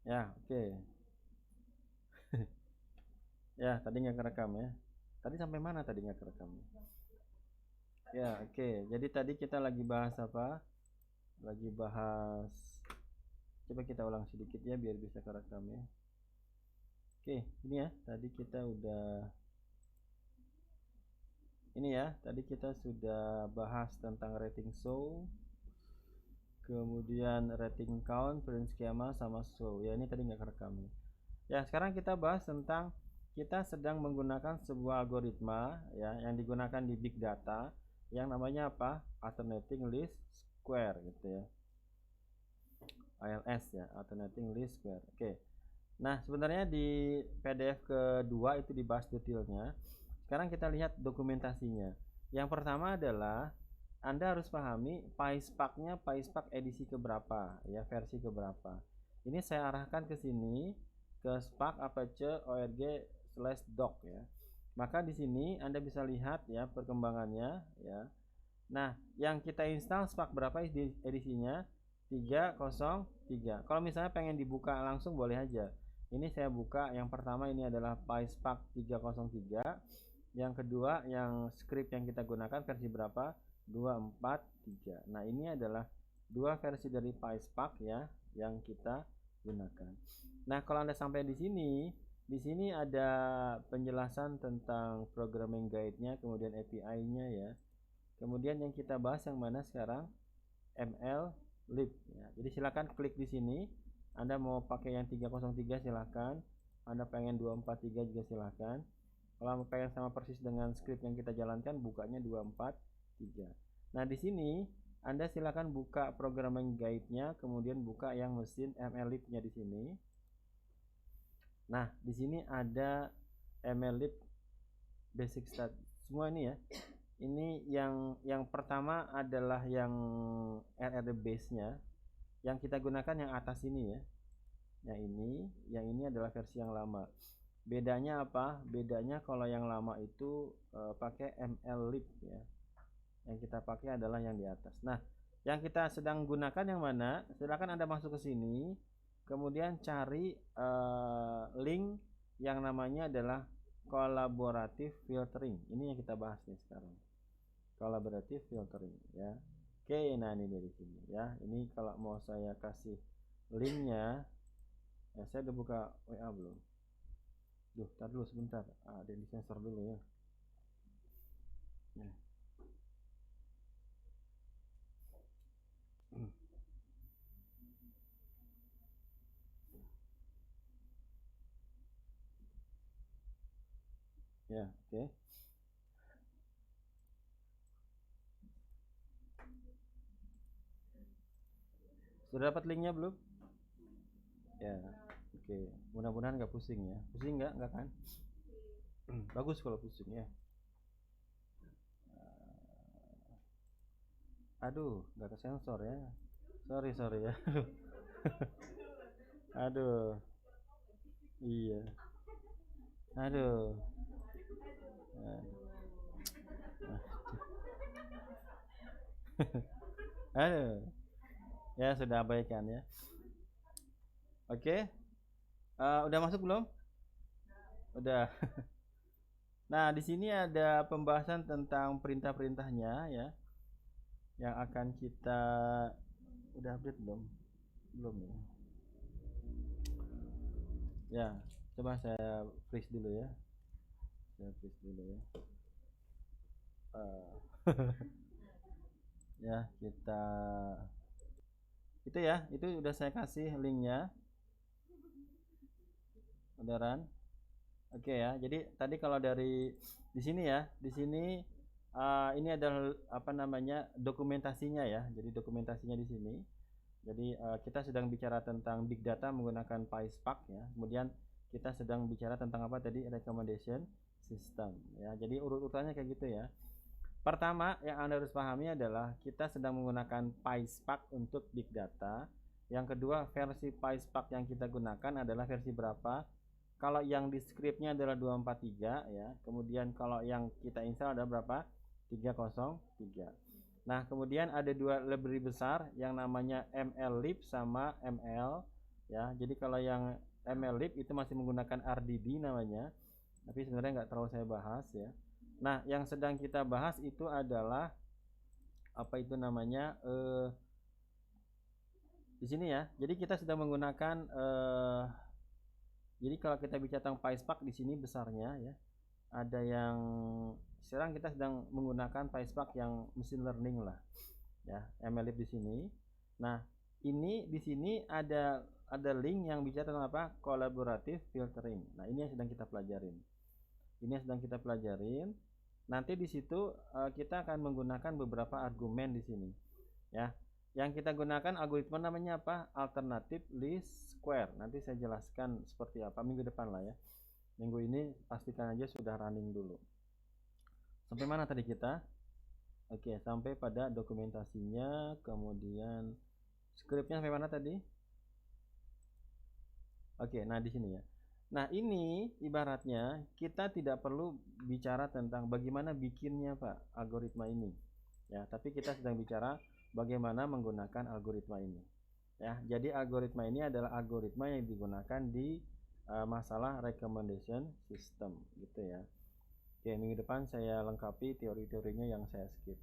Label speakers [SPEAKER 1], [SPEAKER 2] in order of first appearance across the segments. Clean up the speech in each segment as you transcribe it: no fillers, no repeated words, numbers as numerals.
[SPEAKER 1] Ya, oke. Ya, tadi nggak kerekam ya. Tadi sampai mana tadi nggak kerekam? Ya, oke. Jadi tadi kita lagi bahas apa? Lagi bahas. Coba kita ulang sedikit ya biar bisa kerekam ya. Oke, ini ya. Tadi kita udah ini ya. Tadi kita sudah bahas tentang rating show, kemudian rating count, print schema sama show. Ya, ini tadi nggak kerekam ya. Ya, sekarang kita bahas tentang kita sedang menggunakan sebuah algoritma ya yang digunakan di big data yang namanya apa? Alternating Least Square gitu ya. ALS ya, Alternating Least Square. Oke. Nah, sebenarnya di PDF kedua itu dibahas detailnya. Sekarang kita lihat dokumentasinya. Yang pertama adalah Anda harus pahami PySpark-nya PySpark edisi keberapa ya, versi keberapa. Ini saya arahkan ke sini ke Spark Apache org/doc ya. Maka di sini Anda bisa lihat ya perkembangannya ya. Nah, yang kita install Spark berapa edisinya? 303. Kalau misalnya pengen dibuka langsung boleh aja. Ini saya buka yang pertama, ini adalah PySpark 303. Yang kedua yang script yang kita gunakan versi berapa? 243. Nah, ini adalah dua versi dari PySpark ya yang kita gunakan. Nah, kalau Anda sampai di sini ada penjelasan tentang programming guide-nya, kemudian API-nya ya. Kemudian yang kita bahas yang mana sekarang? ML-lib ya. Jadi silakan klik di sini. Anda mau pakai yang 303 silakan. Anda pengen 243 juga silakan. Kalau pengen sama persis dengan script yang kita jalankan, bukanya 243. Nah, di sini Anda silakan buka programming guide-nya, kemudian buka yang mesin ML-lib-nya di sini. Nah, di sini ada ML-lib basic start semua ini ya. Ini yang pertama adalah yang RRD base-nya. Yang kita gunakan yang atas ini ya. Yang ini adalah versi yang lama. Bedanya apa? Bedanya kalau yang lama itu pakai ML-lib ya. Yang kita pakai adalah yang di atas. Nah, yang kita sedang gunakan yang mana? Silakan Anda masuk ke sini, kemudian cari link yang namanya adalah collaborative filtering. Ini yang kita bahas nih sekarang. Collaborative filtering ya. Oke, nah ini dari sini ya. Ini kalau mau saya kasih linknya, ya saya udah buka WA belum? Duh, tar dulu sebentar. Ada di sensor dulu ya. Ya. Ya, oke. Sudah dapat linknya belum? Ya, oke. Mudah-mudahan nggak pusing ya. Pusing nggak kan? Bagus kalau pusing ya. Aduh, nggak ke sensor ya. Sorry ya. Aduh, iya. Aduh. Aduh. Ya sudah abaikan ya. Oke. Udah masuk belum? Udah. Nah, di sini ada pembahasan tentang perintah-perintahnya ya, yang akan kita udah update belum? Belum ya. Ya, coba saya freeze dulu ya. Saya freeze dulu ya. Ya, kita itu ya, itu udah saya kasih linknya. Beneran? Oke ya. Jadi tadi kalau dari di sini ya, di sini ini adalah apa namanya dokumentasinya ya. Jadi dokumentasinya di sini. Jadi kita sedang bicara tentang big data menggunakan PySpark ya. Kemudian kita sedang bicara tentang apa tadi, recommendation system ya. Jadi urut-urutannya kayak gitu ya. Pertama yang Anda harus pahami adalah kita sedang menggunakan PySpark untuk big data. Yang kedua, versi PySpark yang kita gunakan adalah versi berapa? Kalau yang di scriptnya adalah 243 ya. Kemudian kalau yang kita install ada berapa? 303. Nah, kemudian ada dua library besar yang namanya MLlib sama ML ya. Jadi kalau yang MLlib itu masih menggunakan RDB namanya, tapi sebenarnya nggak terlalu saya bahas ya. Nah, yang sedang kita bahas itu adalah apa itu namanya di sini ya. Jadi kita sudah menggunakan jadi kalau kita bicara tentang PySpark di sini besarnya ya, ada yang sekarang kita sedang menggunakan PySpark yang machine learning lah ya, MLlib di sini. Nah, ini di sini ada link yang bicara tentang apa? Collaborative filtering. Nah, ini yang sedang kita pelajarin. Ini yang sedang kita pelajarin. Nanti di situ kita akan menggunakan beberapa argumen di sini ya. Yang kita gunakan algoritma namanya apa? Alternative least square. Nanti saya jelaskan seperti apa minggu depan lah ya. Minggu ini pastikan aja sudah running dulu. Sampai mana tadi kita? Oke, sampai pada dokumentasinya, kemudian skripnya sampai mana tadi? Oke, nah di sini ya. Nah, ini ibaratnya kita tidak perlu bicara tentang bagaimana bikinnya, Pak, algoritma ini. Ya, tapi kita sedang bicara bagaimana menggunakan algoritma ini. Ya, jadi algoritma ini adalah algoritma yang digunakan di masalah recommendation system gitu ya. Oke, minggu depan saya lengkapi teori-teorinya yang saya skip.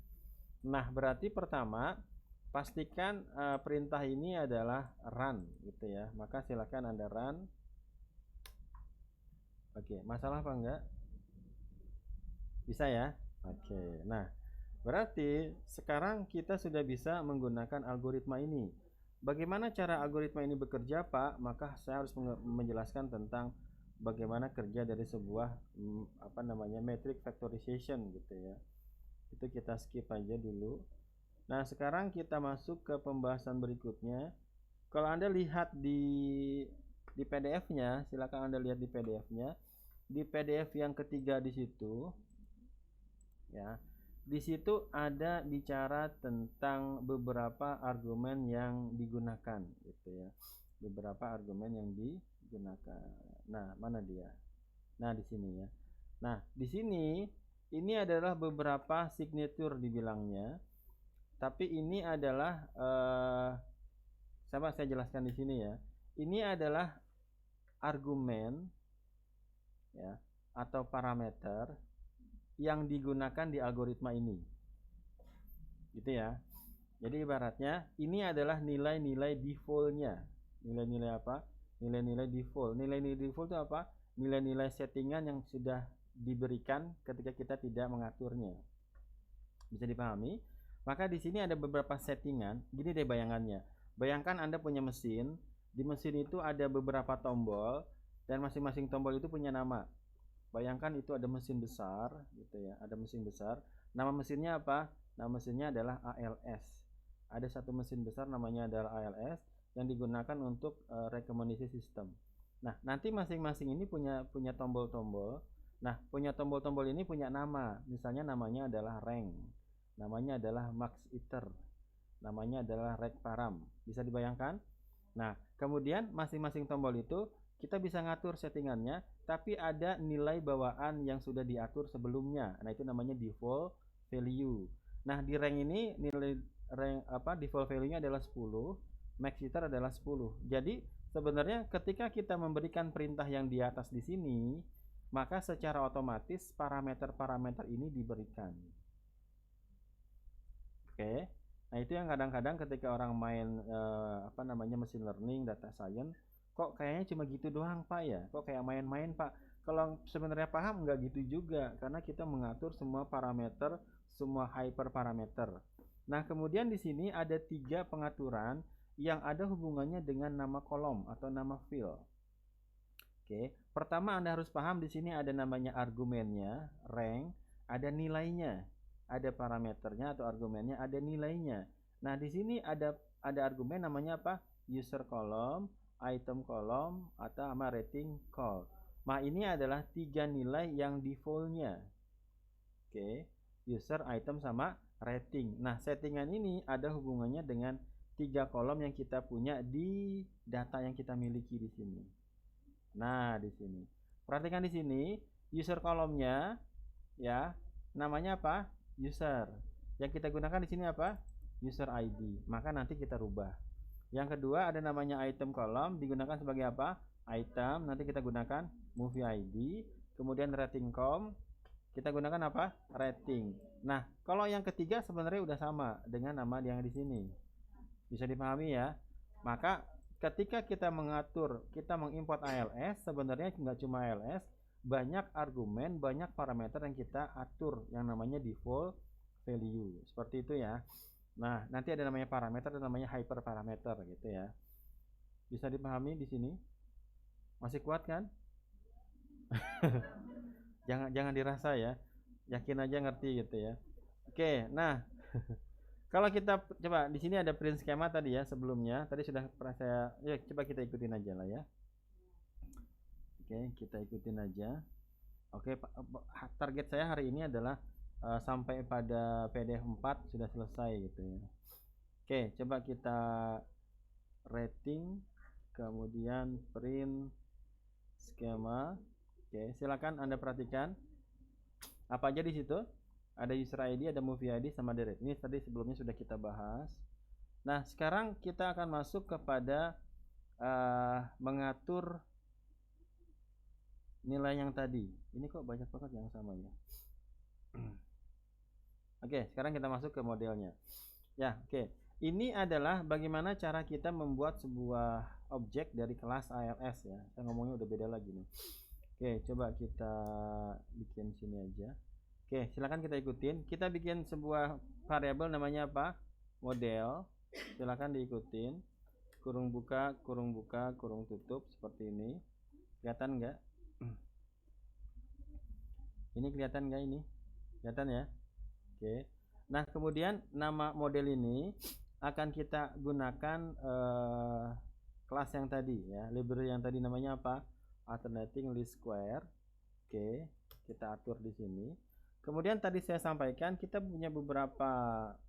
[SPEAKER 1] Nah, berarti pertama pastikan perintah ini adalah run gitu ya. Maka silakan Anda run. Oke, masalah apa enggak? Bisa ya? Oke. Nah, berarti sekarang kita sudah bisa menggunakan algoritma ini. Bagaimana cara algoritma ini bekerja, Pak? Maka saya harus menjelaskan tentang bagaimana kerja dari sebuah apa namanya metric factorization gitu ya. Itu kita skip aja dulu. Nah, sekarang kita masuk ke pembahasan berikutnya. Kalau Anda lihat di PDF-nya, silakan Anda lihat di PDF-nya. Di PDF yang ketiga di situ ya. Di situ ada bicara tentang beberapa argumen yang digunakan gitu ya. Beberapa argumen yang digunakan. Nah, mana dia? Nah, di sini ya. Nah, di sini ini adalah beberapa signature dibilangnya. Tapi ini adalah saya jelaskan di sini ya. Ini adalah argumen ya atau parameter yang digunakan di algoritma ini. Gitu ya. Jadi ibaratnya ini adalah nilai-nilai default-nya. Nilai-nilai apa? Nilai-nilai default. Nilai-nilai default itu apa? Nilai-nilai settingan yang sudah diberikan ketika kita tidak mengaturnya. Bisa dipahami? Maka di sini ada beberapa settingan. Gini deh bayangannya. Bayangkan Anda punya mesin. Di mesin itu ada beberapa tombol dan masing-masing tombol itu punya nama. Bayangkan itu ada mesin besar gitu ya, ada mesin besar. Nama mesinnya apa? Nama mesinnya adalah ALS. Ada satu mesin besar namanya adalah ALS yang digunakan untuk rekomendasi sistem. Nah, nanti masing-masing ini punya tombol-tombol. Nah, punya tombol-tombol ini punya nama. Misalnya namanya adalah rank. Namanya adalah max iter. Namanya adalah reg param. Bisa dibayangkan? Nah, kemudian masing-masing tombol itu kita bisa ngatur settingannya, tapi ada nilai bawaan yang sudah diatur sebelumnya. Nah, itu namanya default value. Nah, di rank ini nilai rank default value-nya adalah 10, max iter adalah 10. Jadi, sebenarnya ketika kita memberikan perintah yang di atas di sini, maka secara otomatis parameter-parameter ini diberikan. Oke. Nah, itu yang kadang-kadang ketika orang main machine learning, data science, kok kayaknya cuma gitu doang, Pak ya? Kok kayak main-main, Pak? Kalau sebenarnya paham nggak gitu juga, karena kita mengatur semua parameter, semua hyperparameter. Nah, kemudian di sini ada 3 pengaturan yang ada hubungannya dengan nama kolom atau nama field. Oke, pertama Anda harus paham di sini ada namanya argumennya, rank, ada nilainya, ada parameternya atau argumennya, ada nilainya. Nah, di sini ada argumen namanya apa? User column, item column, atau sama rating call. Nah, ini adalah 3 nilai yang defaultnya. Oke, user, item, sama rating. Nah, settingan ini ada hubungannya dengan 3 kolom yang kita punya di data yang kita miliki di sini. Nah, di sini. Perhatikan di sini, user kolomnya ya, namanya apa? User. Yang kita gunakan di sini apa? User ID. Maka nanti kita rubah. Yang kedua ada namanya item column, digunakan sebagai apa? Item, nanti kita gunakan movie ID. Kemudian rating com, kita gunakan apa? Rating. Nah, kalau yang ketiga sebenarnya udah sama dengan nama yang di sini. Bisa dipahami ya? Maka ketika kita mengatur, kita mengimport ALS, sebenarnya nggak cuma ALS, banyak argumen, banyak parameter yang kita atur yang namanya default value. Seperti itu ya. Nah, nanti ada namanya parameter dan namanya hyperparameter gitu ya. Bisa dipahami di sini? Masih kuat kan? Jangan dirasa ya. Yakin aja ngerti gitu ya. Oke, nah kalau kita coba di sini ada print skema tadi ya sebelumnya. Tadi sudah pernah saya ya coba kita ikutin aja lah ya. Oke, kita ikutin aja. Oke, target saya hari ini adalah sampai pada PDF 4 sudah selesai gitu ya. Oke, coba kita rating, kemudian print skema. Oke, silakan Anda perhatikan apa aja di situ. Ada user ID, ada movie ID, sama the rate. Ini tadi sebelumnya sudah kita bahas. Nah, sekarang kita akan masuk kepada mengatur nilai yang tadi. Ini kok banyak banget yang sama ya. Oke, sekarang kita masuk ke modelnya. Ya, oke. Ini adalah bagaimana cara kita membuat sebuah objek dari kelas ALS ya. Saya ngomongnya udah beda lagi nih. Oke, coba kita bikin sini aja. Oke, silakan kita ikutin. Kita bikin sebuah variabel namanya apa? Model. Silakan diikutin. Kurung buka, kurung tutup seperti ini. Kelihatan nggak? Ini kelihatan nggak ini? Kelihatan ya? Oke. Nah, kemudian nama model ini akan kita gunakan kelas yang tadi ya, library yang tadi namanya apa? Alternating least square. Oke, kita atur di sini. Kemudian tadi saya sampaikan kita punya beberapa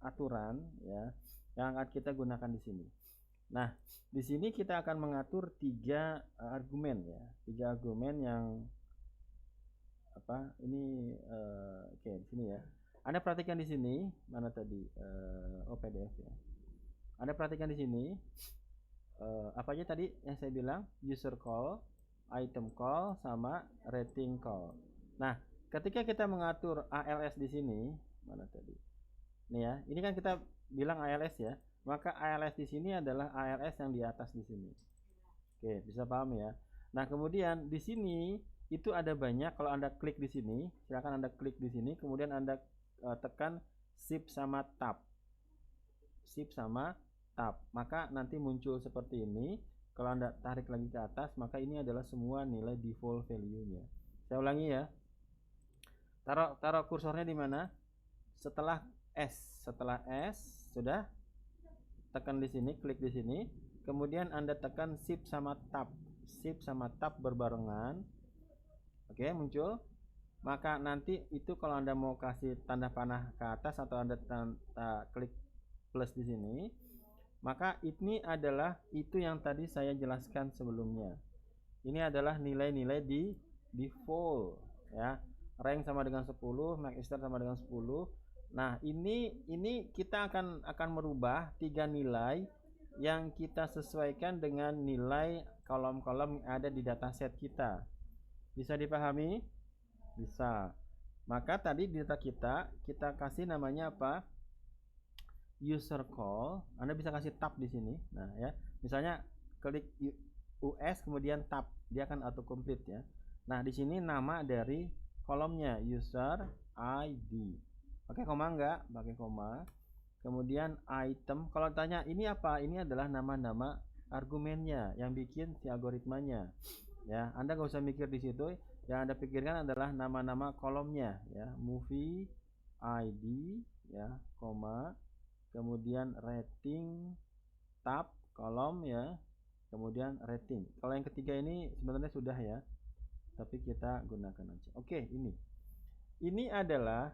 [SPEAKER 1] aturan ya yang akan kita gunakan di sini. Nah, di sini kita akan mengatur 3 argumen ya, 3 argumen yang apa? Ini oke, di sini ya. Anda perhatikan di sini, mana tadi? PDF ya. Anda perhatikan di sini apa aja tadi yang saya bilang? User call, item call, sama rating call. Nah, ketika kita mengatur ALS di sini, mana tadi? Nih ya, ini kan kita bilang ALS ya. Maka ALS di sini adalah ALS yang di atas di sini. Oke, bisa paham ya. Nah, kemudian di sini itu ada banyak. Kalau Anda klik di sini, silakan Anda klik di sini, kemudian Anda tekan shift sama tab. Shift sama tab. Maka nanti muncul seperti ini. Kalau Anda tarik lagi ke atas, maka ini adalah semua nilai default value-nya. Saya ulangi ya. Taruh kursornya di mana? Setelah S sudah, tekan di sini, klik di sini, kemudian Anda tekan shift sama tab. Shift sama tab berbarengan. Oke, muncul. Maka nanti itu kalau Anda mau kasih tanda panah ke atas atau Anda klik plus di sini, maka ini adalah itu yang tadi saya jelaskan sebelumnya. Ini adalah nilai-nilai di default ya. Rank sama dengan 10, max start sama dengan 10. Nah, ini kita akan merubah 3 nilai yang kita sesuaikan dengan nilai kolom-kolom yang ada di dataset kita. Bisa dipahami? Bisa. Maka tadi di data kita kasih namanya apa? User call. Anda bisa kasih tab di sini. Nah, ya. Misalnya klik US kemudian tab, dia akan auto complete ya. Nah, di sini nama dari kolomnya user ID. Pakai koma enggak? Pakai koma. Kemudian item. Kalau tanya ini apa? Ini adalah nama-nama argumennya yang bikin si algoritmanya. Ya, Anda nggak usah mikir di situ. Yang Anda pikirkan adalah nama-nama kolomnya ya. Movie ID ya, koma. Kemudian rating tab kolom ya. Kemudian rating. Kalau yang ketiga ini sebenarnya sudah ya. Tapi kita gunakan aja. Oke, ini adalah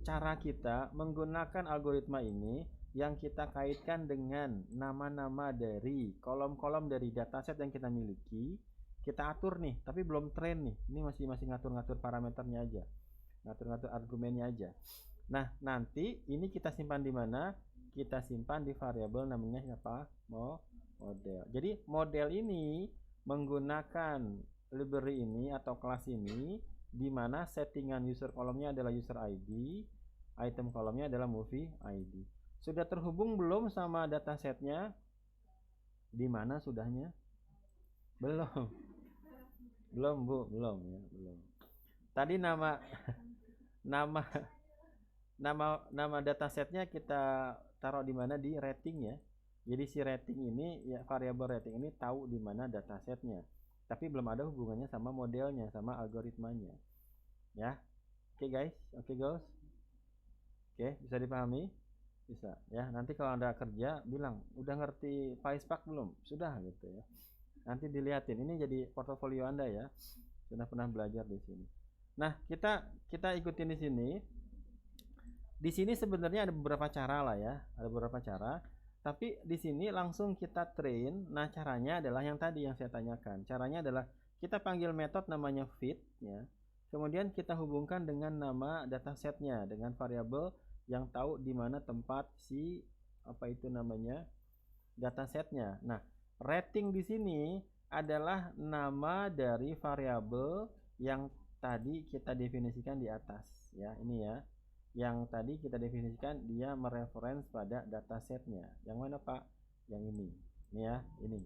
[SPEAKER 1] cara kita menggunakan algoritma ini yang kita kaitkan dengan nama-nama dari kolom-kolom dari dataset yang kita miliki. Kita atur nih, tapi belum train nih. Ini masih ngatur-ngatur parameternya aja, ngatur-ngatur argumennya aja. Nah, nanti ini kita simpan di mana? kita simpan di variabel namanya siapa? Model. Jadi model ini menggunakan library ini atau kelas ini, di mana settingan user kolomnya adalah user ID, item kolomnya adalah movie ID. Sudah terhubung belum sama datasetnya? Di mana sudahnya? Belum. Belum, Bu, belum ya, belum. Tadi nama datasetnya kita taruh di mana? Di rating ya. Jadi si rating ini ya, variabel rating ini tahu di mana datasetnya. Tapi belum ada hubungannya sama modelnya, sama algoritmanya. Ya. Oke guys, oke girls. Oke, bisa dipahami? Bisa ya. Nanti kalau Anda kerja bilang, "Udah ngerti PySpark belum?" Sudah gitu ya. Nanti dilihatin. Ini jadi portofolio Anda ya. Sudah pernah belajar di sini. Nah, kita ikutin di sini. Di sini sebenarnya ada beberapa cara lah ya, ada beberapa cara. Tapi di sini langsung kita train. Nah, caranya adalah yang tadi yang saya tanyakan. Caranya adalah kita panggil metode namanya fit ya. Kemudian kita hubungkan dengan nama datasetnya dengan variabel yang tahu di mana tempat si apa itu namanya datasetnya. Nah, rating di sini adalah nama dari variabel yang tadi kita definisikan di atas ya. Ini ya. Yang tadi kita definisikan dia mereference pada datasetnya. Yang mana Pak? Yang ini. Ini ya, ini.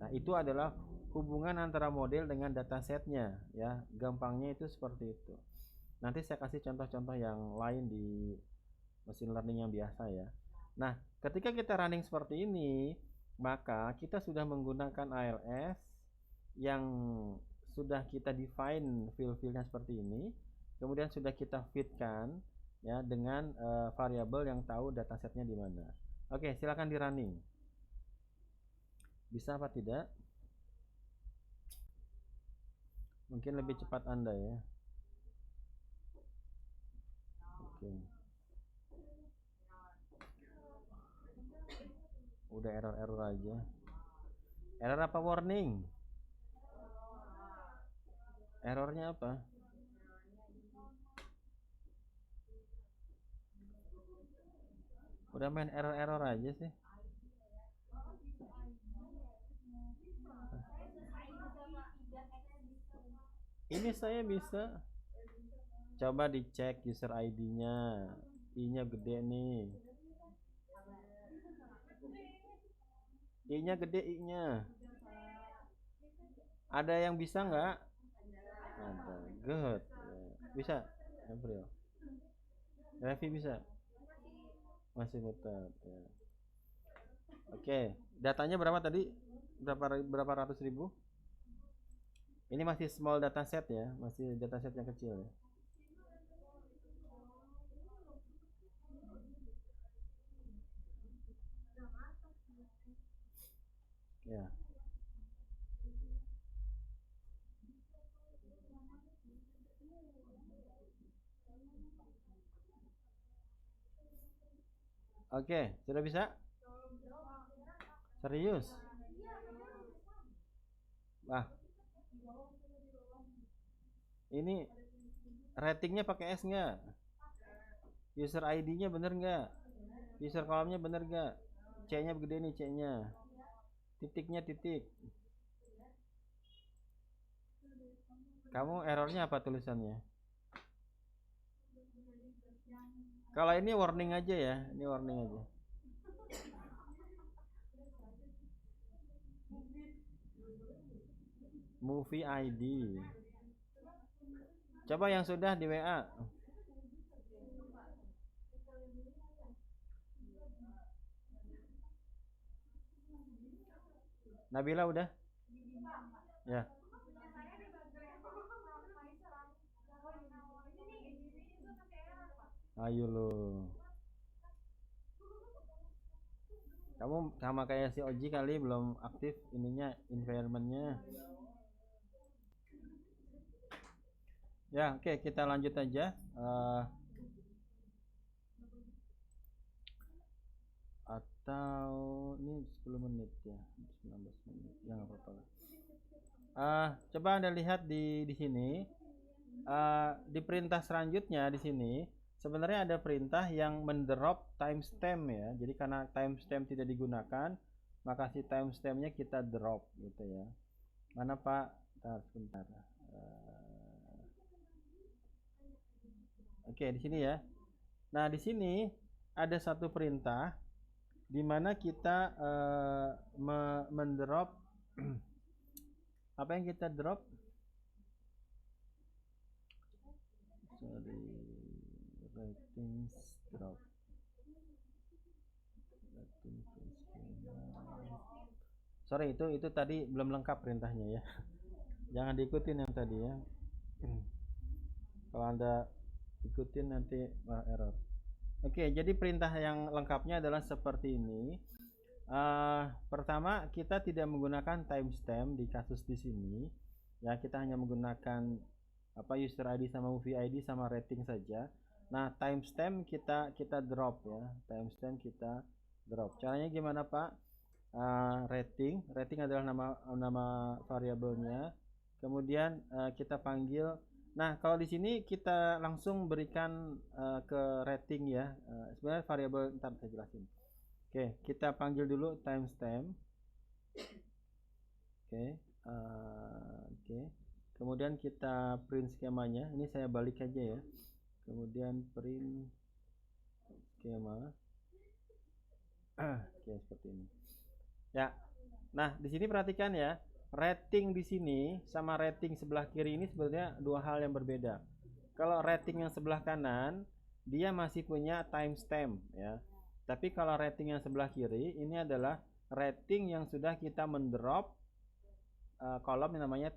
[SPEAKER 1] Nah, itu adalah hubungan antara model dengan datasetnya ya. Gampangnya itu seperti itu. Nanti saya kasih contoh-contoh yang lain di machine learning yang biasa ya. Nah, ketika kita running seperti ini, maka kita sudah menggunakan ALS yang sudah kita define field-fieldnya seperti ini. Kemudian sudah kita fitkan ya dengan variabel yang tahu datasetnya di mana. Oke, silakan di running. Bisa apa tidak? Mungkin lebih cepat Anda ya. Oke. Udah error aja. Error apa warning? Errornya apa? Udah main error aja sih. Ini saya bisa. Coba dicek user ID-nya. I-nya gede nih. I-nya gede I-nya. Ada yang bisa nggak? Ada. Good. Bisa. April. Revi bisa. Masih tetap ya. Oke, datanya berapa tadi? Berapa ratus ribu? Ini masih small dataset ya, masih dataset yang kecil ya. Ya. Oke, sudah bisa? Serius? Wah. Ini ratingnya pakai S nggak? User ID-nya bener nggak? User kolomnya bener nggak? C-nya gede nih C-nya. Titiknya titik. Kamu errornya apa tulisannya? Kalau ini warning aja ya, ini warning aja. Movie ID. Coba yang sudah di WA. Nabila udah? Ya. Ayo lo. Kamu sama kayak si Oji kali belum aktif ininya environmentnya. Ya, oke, kita lanjut aja. Atau ini 10 menit ya, 19 menit. Ya nggak apa-apa. Coba Anda lihat di sini. Di perintah selanjutnya di sini sebenarnya ada perintah yang mendrop timestamp ya. Jadi karena timestamp tidak digunakan, maka si timestampnya kita drop gitu ya. Mana Pak? Sebentar. Oke, di sini ya. Nah, di sini ada satu perintah di mana kita mendrop apa yang kita drop? Sorry, ratings drop. Sorry, itu tadi belum lengkap perintahnya ya. Jangan diikutin yang tadi ya. Kalau Anda ikutin nanti error. Oke, jadi perintah yang lengkapnya adalah seperti ini. Pertama, kita tidak menggunakan timestamp di kasus di sini. Ya, kita hanya menggunakan user ID sama movie ID sama rating saja. Nah, timestamp kita drop ya. Timestamp kita drop. Caranya gimana, Pak? Rating adalah nama variabelnya. Kemudian kita panggil. Nah, kalau di sini kita langsung berikan ke rating ya. Sebenarnya variabel, ntar saya jelasin. Oke, kita panggil dulu timestamp. Oke, kemudian kita print skemanya. Ini saya balik aja ya. Kemudian print skema. Oke, seperti ini. Ya. Nah, di sini perhatikan ya. Rating di sini sama rating sebelah kiri ini sebenarnya dua hal yang berbeda. Kalau rating yang sebelah kanan, dia masih punya timestamp ya. Tapi kalau rating yang sebelah kiri ini adalah rating yang sudah kita mendrop kolom yang namanya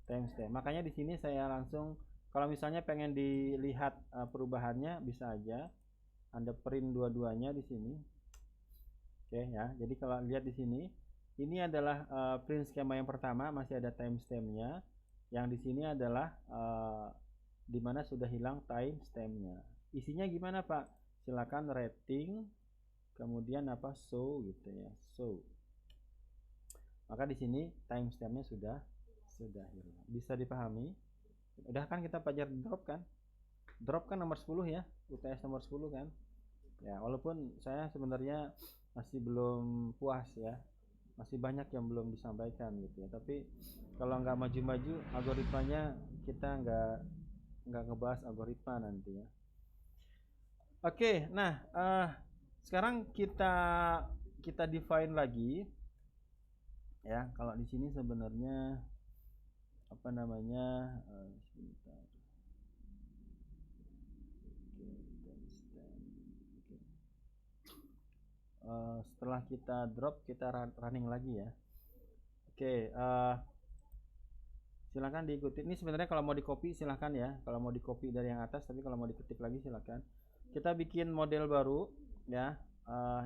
[SPEAKER 1] timestamp. Makanya di sini saya langsung, kalau misalnya pengen dilihat perubahannya, bisa aja Anda print dua-duanya di sini. Oke ya. Jadi kalau lihat di sini, ini adalah print skema yang pertama, masih ada timestampnya. Yang di sini adalah dimana sudah hilang timestampnya. Isinya gimana Pak? Silakan rating, kemudian show gitu ya, show. Maka di sini timestampnya sudah hilang. Bisa dipahami? Udah kan kita pelajari drop kan? Drop kan nomor 10 ya, UTS nomor 10 kan? Ya, walaupun saya sebenarnya masih belum puas ya. Masih banyak yang belum disampaikan gitu ya. Tapi kalau nggak maju-maju algoritmanya, kita nggak ngebahas algoritma nanti ya. Oke, nah sekarang kita define lagi ya. Kalau di sini sebenarnya sebentar. Setelah kita drop, kita running lagi ya. Oke, silahkan diikuti. Ini sebenarnya kalau mau di copy silahkan ya. Kalau mau di copy dari yang atas, tapi kalau mau diketik lagi silahkan. Kita bikin model baru ya,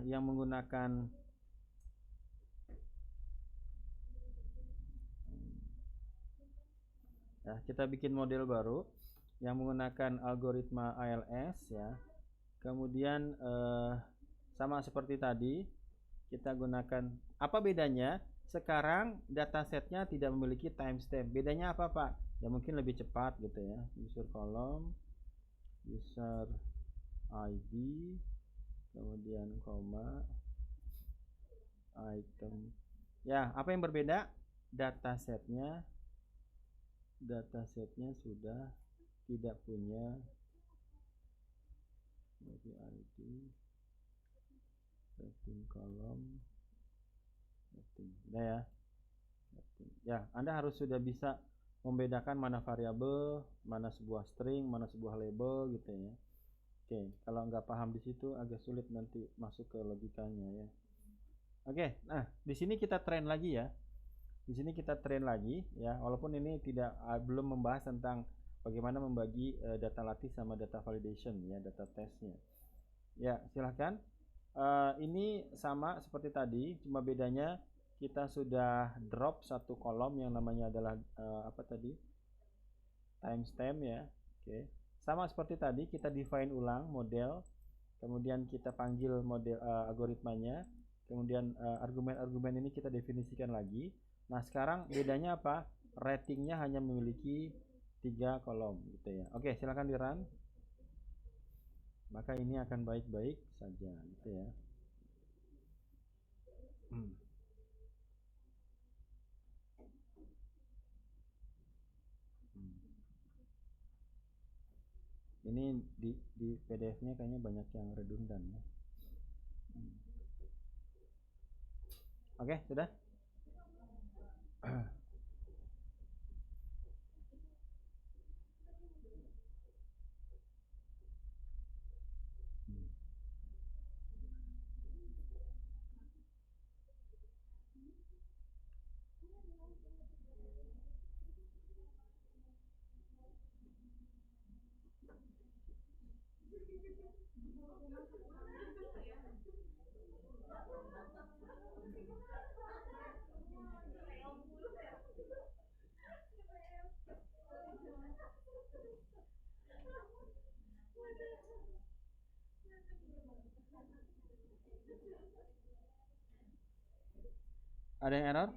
[SPEAKER 1] yang menggunakan ya, kita bikin model baru yang menggunakan algoritma ALS ya. Kemudian sama seperti tadi, kita gunakan, apa bedanya? Sekarang datasetnya tidak memiliki timestamp. Bedanya apa Pak? Ya mungkin lebih cepat gitu ya. User column, user ID, kemudian koma, item. Ya, apa yang berbeda? Datasetnya sudah tidak punya ID, rating kolom, rating. Nah ya, ya Anda harus sudah bisa membedakan mana variabel, mana sebuah string, mana sebuah label gitu ya. Oke, kalau nggak paham di situ agak sulit nanti masuk ke logikanya ya. Oke, nah di sini kita train lagi ya. Di sini kita train lagi ya, walaupun ini belum membahas tentang bagaimana membagi data latih sama data validation ya, data testnya. Ya, silahkan. Ini sama seperti tadi, cuma bedanya kita sudah drop satu kolom yang namanya adalah timestamp ya. Oke. Sama seperti tadi, kita define ulang model, kemudian kita panggil model algoritmanya, kemudian argumen-argumen ini kita definisikan lagi. Nah, sekarang bedanya apa? Ratingnya hanya memiliki 3 kolom gitu ya. Oke, silakan di run. maka ini akan baik-baik saja gitu ya. Ini di PDF-nya kayaknya banyak yang redundan ya. Oke, sudah? Ada yang error?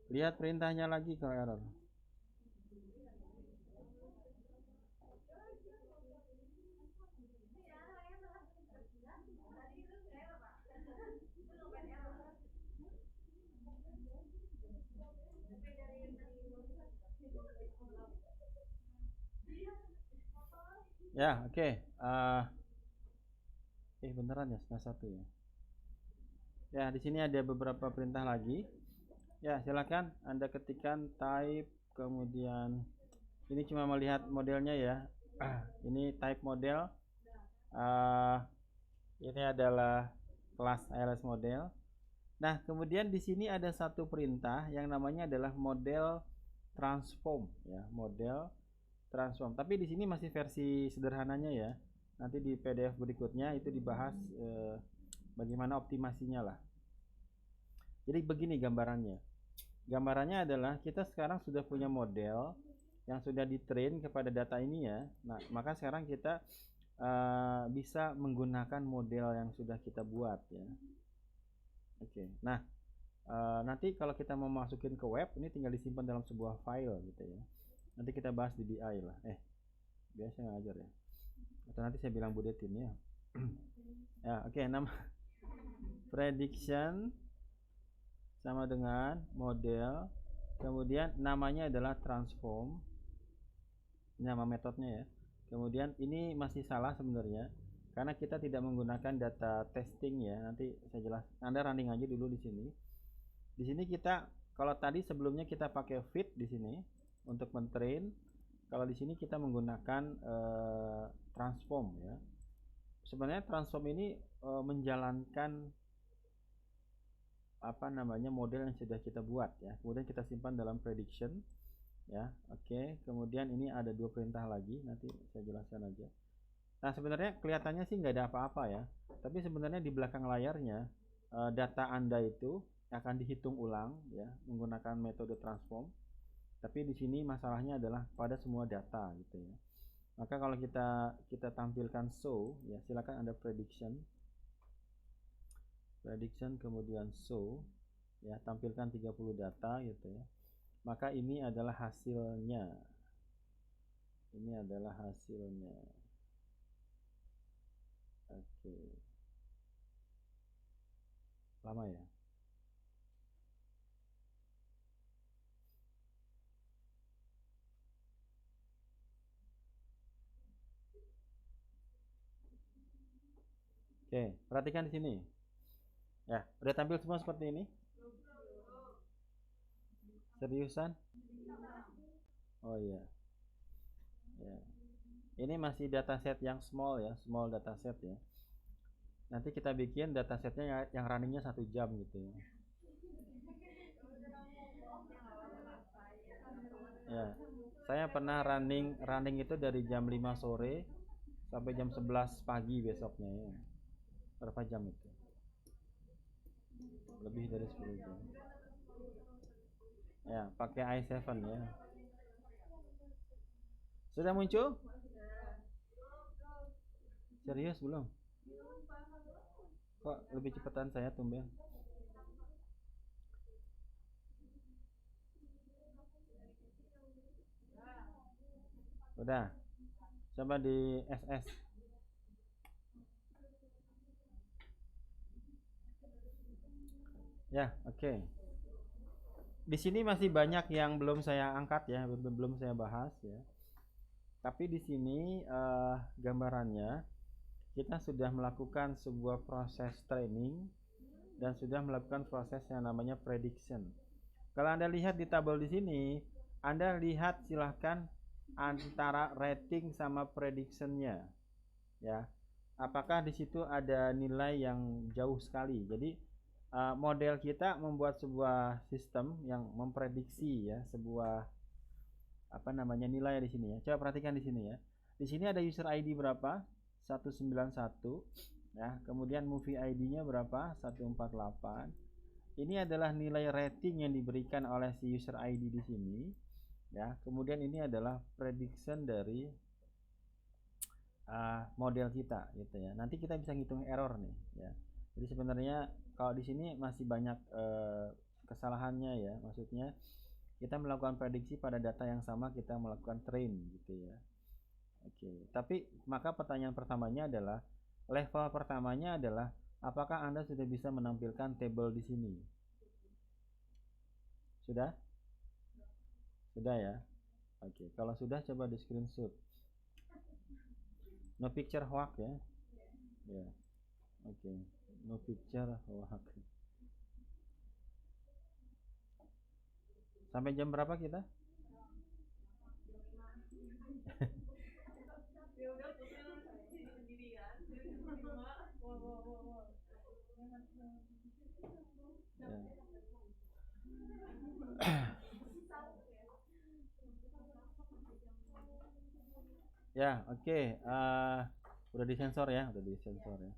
[SPEAKER 1] Lihat perintahnya lagi kalau error. Ya, oke. Beneran ya, setengah satu ya. Ya, di sini ada beberapa perintah lagi. Ya, silakan Anda ketikkan type, kemudian ini cuma melihat modelnya ya. Ini type model. Ini adalah kelas ALS model. Nah, kemudian di sini ada satu perintah yang namanya adalah model transform ya, model transform. Tapi di sini masih versi sederhananya ya. Nanti di PDF berikutnya itu dibahas bagaimana optimasinya lah. Jadi begini gambarannya. Gambarannya adalah kita sekarang sudah punya model yang sudah ditrain kepada data ini ya. Nah, maka sekarang kita bisa menggunakan model yang sudah kita buat ya. Oke. Nah, nanti kalau kita mau masukin ke web, ini tinggal disimpan dalam sebuah file gitu ya. Nanti kita bahas di BI lah. Biasa ngajar ya. Atau nanti saya bilang budetin ya. Ya, oke. Nama prediction sama dengan model, kemudian namanya adalah transform, nama metodenya ya. Kemudian ini masih salah sebenarnya karena kita tidak menggunakan data testing ya. Nanti saya jelas. Anda running aja dulu di sini. Di sini kita, kalau tadi sebelumnya kita pakai fit di sini untuk mentrain. Kalau di sini kita menggunakan transform ya. Sebenarnya transform ini menjalankan model yang sudah kita buat ya. Kemudian kita simpan dalam prediction ya. Oke, kemudian ini ada dua perintah lagi, nanti saya jelaskan aja. Nah, sebenarnya kelihatannya sih nggak ada apa-apa ya, tapi sebenarnya di belakang layarnya data Anda itu akan dihitung ulang ya menggunakan metode transform. Tapi di sini masalahnya adalah pada semua data gitu ya. Maka kalau kita tampilkan show ya, silakan Anda prediction kemudian show ya, tampilkan 30 data gitu ya. Maka ini adalah hasilnya. Oke. Lama ya. Oke, perhatikan di sini. Ya, udah tampil semua seperti ini? Seriusan? Oh iya. Ya. Ini masih dataset yang small ya, small dataset ya. Nanti kita bikin datasetnya yang runningnya 1 jam gitu ya. Ya, saya pernah running itu dari jam 5 sore sampai jam 11 pagi besoknya ya. Berapa jam itu? Lebih dari 10 jam. Ya, pakai i7 ya. Sudah muncul? Serius belum? Kok lebih cepetan saya tumben? Udah. Coba di SS. Ya, oke. Di sini masih banyak yang belum saya angkat ya, belum saya bahas ya. Tapi di sini gambarannya kita sudah melakukan sebuah proses training dan sudah melakukan proses yang namanya prediction. Kalau Anda lihat di tabel di sini, Anda lihat silahkan antara rating sama predictionnya, ya. Apakah di situ ada nilai yang jauh sekali? Jadi model kita membuat sebuah sistem yang memprediksi ya sebuah apa namanya nilai di sini ya. Coba perhatikan di sini ya. Di sini ada user ID berapa? 191 ya. Kemudian movie ID-nya berapa? 148. Ini adalah nilai rating yang diberikan oleh si user ID di sini ya. Kemudian ini adalah prediction dari model kita gitu ya. Nanti kita bisa ngitung error nih ya. Jadi sebenarnya kalau di sini masih banyak kesalahannya ya. Maksudnya kita melakukan prediksi pada data yang sama, kita melakukan train gitu ya. Oke, tapi maka pertanyaan pertamanya adalah level pertamanya adalah apakah Anda sudah bisa menampilkan table di sini? Sudah? Sudah ya? Oke, kalau sudah coba di screenshot. No picture hoax ya. Ya. Oke. No picture hoax. Sampai jam berapa kita? Ya, oke. Udah disensor ya, udah disensor ya.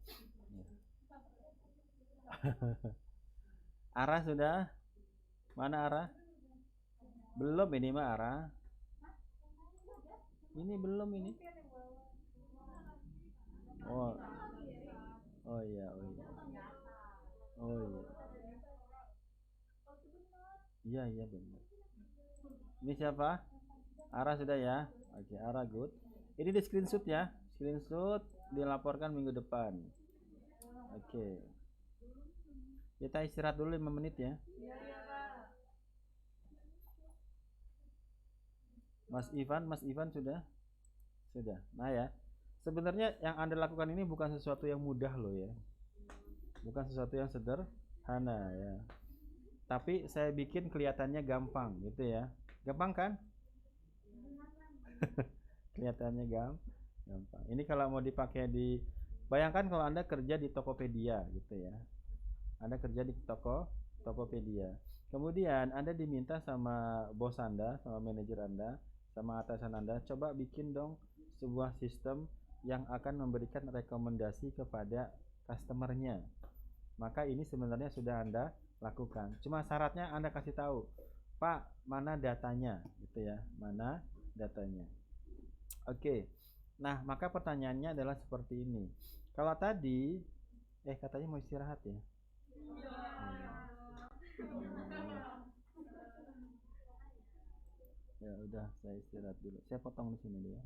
[SPEAKER 1] Arah sudah? Mana arah? Belum ini mah arah. Ini belum ini. Oh. Oh iya, oh iya. Oh iya. Iya, iya benar. Ini siapa? Ara sudah ya? Oke, Ara good. Ini di screenshot ya. Screenshot dilaporkan minggu depan. Oke. Kita istirahat dulu 5 menit ya. Mas Ivan sudah? Sudah. Nah ya. Sebenarnya yang Anda lakukan ini bukan sesuatu yang mudah loh ya. Bukan sesuatu yang sederhana ya. Tapi saya bikin kelihatannya gampang gitu ya. Gampang kan? Kelihatannya gampang. Ini kalau mau dipakai di bayangkan kalau Anda kerja di Tokopedia gitu ya. Anda kerja di Tokopedia. Kemudian Anda diminta sama bos Anda, sama manajer Anda, sama atasan Anda, coba bikin dong sebuah sistem yang akan memberikan rekomendasi kepada customernya. Maka ini sebenarnya sudah Anda lakukan. Cuma syaratnya Anda kasih tahu, Pak, mana datanya gitu ya. Mana datanya. Oke. Nah, maka pertanyaannya adalah seperti ini. Kalau tadi katanya mau istirahat ya. Ya udah, saya istirahat dulu. Saya potong di sini dulu ya.